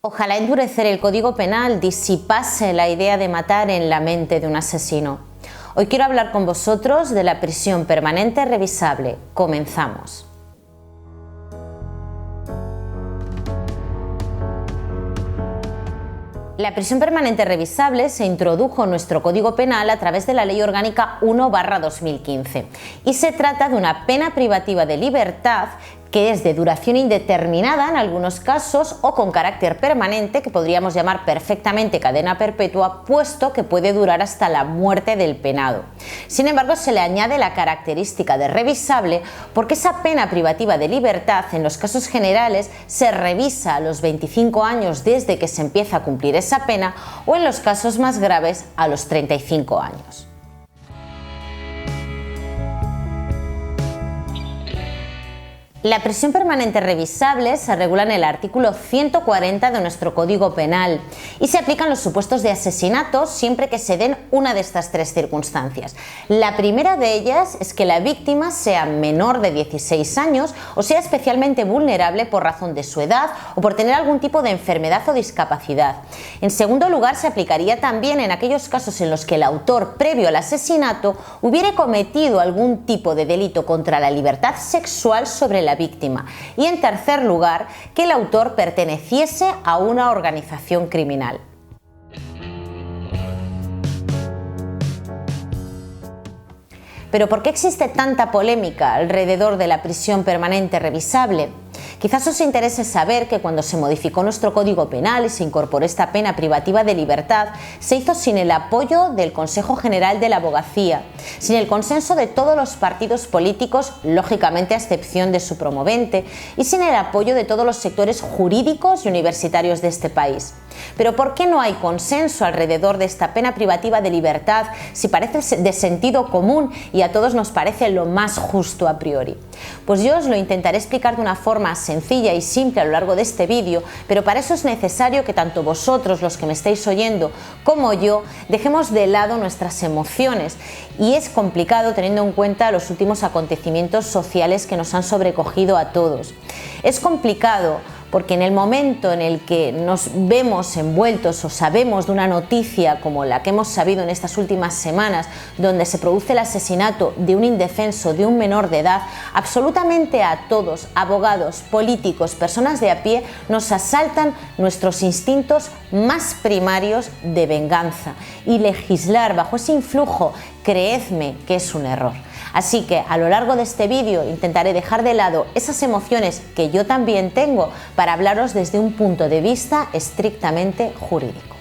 Ojalá endurecer el Código Penal disipase la idea de matar en la mente de un asesino. Hoy quiero hablar con vosotros de la prisión permanente revisable. Comenzamos. La prisión permanente revisable se introdujo en nuestro Código Penal a través de la Ley Orgánica 1/2015 y se trata de una pena privativa de libertad que es de duración indeterminada en algunos casos o con carácter permanente, que podríamos llamar perfectamente cadena perpetua, puesto que puede durar hasta la muerte del penado. Sin embargo, se le añade la característica de revisable porque esa pena privativa de libertad en los casos generales se revisa a los 25 años desde que se empieza a cumplir esa pena o en los casos más graves a los 35 años. La prisión permanente revisable se regula en el artículo 140 de nuestro Código Penal y se aplican los supuestos de asesinato siempre que se den una de estas tres circunstancias. La primera de ellas es que la víctima sea menor de 16 años o sea especialmente vulnerable por razón de su edad o por tener algún tipo de enfermedad o discapacidad. En segundo lugar, se aplicaría también en aquellos casos en los que el autor, previo al asesinato, hubiera cometido algún tipo de delito contra la libertad sexual sobre la víctima, y en tercer lugar, que el autor perteneciese a una organización criminal. ¿Pero por qué existe tanta polémica alrededor de la prisión permanente revisable? Quizás os interese saber que cuando se modificó nuestro Código Penal y se incorporó esta pena privativa de libertad, se hizo sin el apoyo del Consejo General de la Abogacía, sin el consenso de todos los partidos políticos, lógicamente a excepción de su promovente, y sin el apoyo de todos los sectores jurídicos y universitarios de este país. Pero ¿por qué no hay consenso alrededor de esta pena privativa de libertad si parece de sentido común y a todos nos parece lo más justo a priori? Pues yo os lo intentaré explicar de una forma sencilla y simple a lo largo de este vídeo, pero para eso es necesario que tanto vosotros, los que me estáis oyendo, como yo, dejemos de lado nuestras emociones, y es complicado teniendo en cuenta los últimos acontecimientos sociales que nos han sobrecogido a todos. Es complicado porque en el momento en el que nos vemos envueltos o sabemos de una noticia como la que hemos sabido en estas últimas semanas, donde se produce el asesinato de un indefenso, de un menor de edad, absolutamente a todos, abogados, políticos, personas de a pie, nos asaltan nuestros instintos más primarios de venganza, y legislar bajo ese influjo, creedme que es un error. Así que a lo largo de este vídeo intentaré dejar de lado esas emociones que yo también tengo para hablaros desde un punto de vista estrictamente jurídico.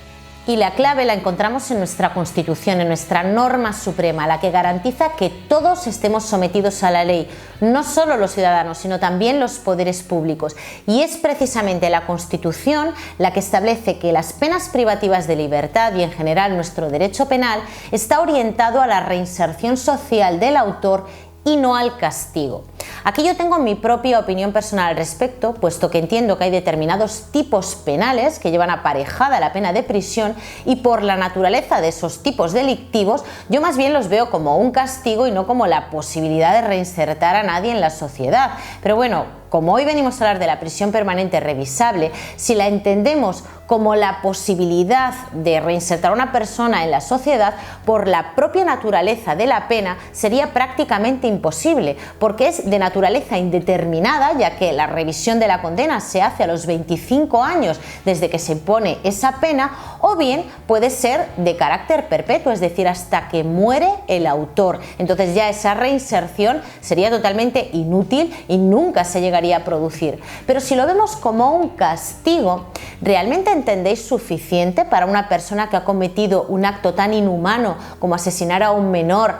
Y la clave la encontramos en nuestra Constitución, en nuestra norma suprema, la que garantiza que todos estemos sometidos a la ley, no solo los ciudadanos, sino también los poderes públicos. Y es precisamente la Constitución la que establece que las penas privativas de libertad y en general nuestro derecho penal está orientado a la reinserción social del autor y no al castigo. Aquí yo tengo mi propia opinión personal al respecto, puesto que entiendo que hay determinados tipos penales que llevan aparejada la pena de prisión y por la naturaleza de esos tipos delictivos yo más bien los veo como un castigo y no como la posibilidad de reinsertar a nadie en la sociedad. Pero bueno, como hoy venimos a hablar de la prisión permanente revisable, si la entendemos como la posibilidad de reinsertar a una persona en la sociedad, por la propia naturaleza de la pena sería prácticamente imposible, porque es de naturaleza indeterminada, ya que la revisión de la condena se hace a los 25 años desde que se impone esa pena, o bien puede ser de carácter perpetuo, es decir, hasta que muere el autor. Entonces ya esa reinserción sería totalmente inútil y nunca se llegaría a producir. Pero si lo vemos como un castigo, ¿realmente entendéis suficiente para una persona que ha cometido un acto tan inhumano como asesinar a un menor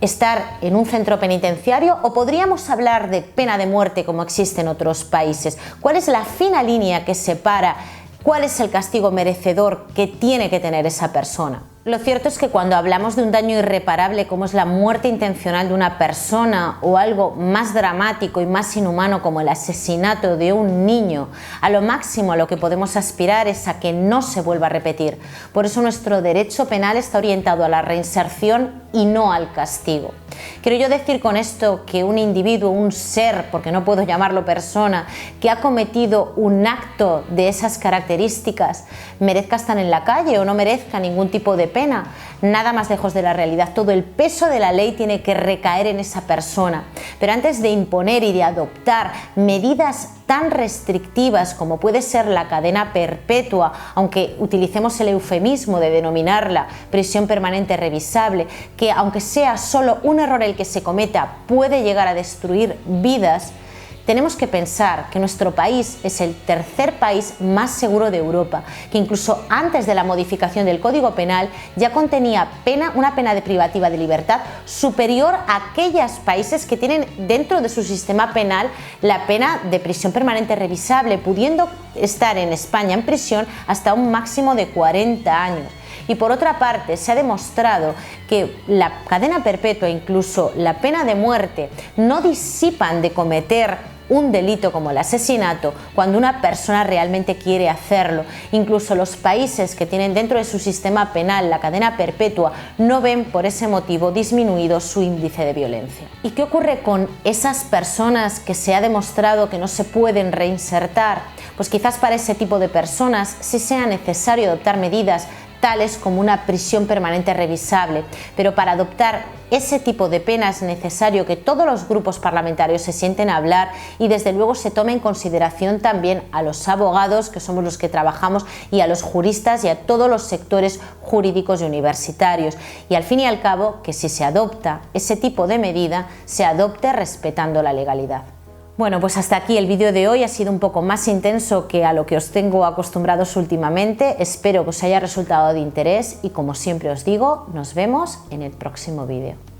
estar en un centro penitenciario, o podríamos hablar de pena de muerte como existe en otros países? ¿Cuál es la fina línea que separa cuál es el castigo merecedor que tiene que tener esa persona? Lo cierto es que cuando hablamos de un daño irreparable como es la muerte intencional de una persona o algo más dramático y más inhumano como el asesinato de un niño, a lo máximo a lo que podemos aspirar es a que no se vuelva a repetir. Por eso nuestro derecho penal está orientado a la reinserción y no al castigo. Quiero yo decir con esto que un individuo, un ser, porque no puedo llamarlo persona, que ha cometido un acto de esas características, merezca estar en la calle o no merezca ningún tipo de pena, nada más lejos de la realidad. Todo el peso de la ley tiene que recaer en esa persona. Pero antes de imponer y de adoptar medidas tan restrictivas como puede ser la cadena perpetua, aunque utilicemos el eufemismo de denominarla prisión permanente revisable, que aunque sea solo un error el que se cometa puede llegar a destruir vidas, tenemos que pensar que nuestro país es el tercer país más seguro de Europa, que incluso antes de la modificación del Código Penal ya contenía una pena privativa de libertad superior a aquellos países que tienen dentro de su sistema penal la pena de prisión permanente revisable, pudiendo estar en España en prisión hasta un máximo de 40 años. Y por otra parte, se ha demostrado que la cadena perpetua, incluso la pena de muerte, no disipan de cometer un delito como el asesinato cuando una persona realmente quiere hacerlo. Incluso los países que tienen dentro de su sistema penal la cadena perpetua no ven por ese motivo disminuido su índice de violencia. ¿Y qué ocurre con esas personas que se ha demostrado que no se pueden reinsertar? Pues quizás para ese tipo de personas sí sea necesario adoptar medidas tales como una prisión permanente revisable, pero para adoptar ese tipo de pena es necesario que todos los grupos parlamentarios se sienten a hablar y desde luego se tome en consideración también a los abogados, que somos los que trabajamos, y a los juristas y a todos los sectores jurídicos y universitarios. Y al fin y al cabo, que si se adopta ese tipo de medida, se adopte respetando la legalidad. Bueno, pues hasta aquí el vídeo de hoy. Ha sido un poco más intenso que a lo que os tengo acostumbrados últimamente. Espero que os haya resultado de interés y, como siempre os digo, nos vemos en el próximo vídeo.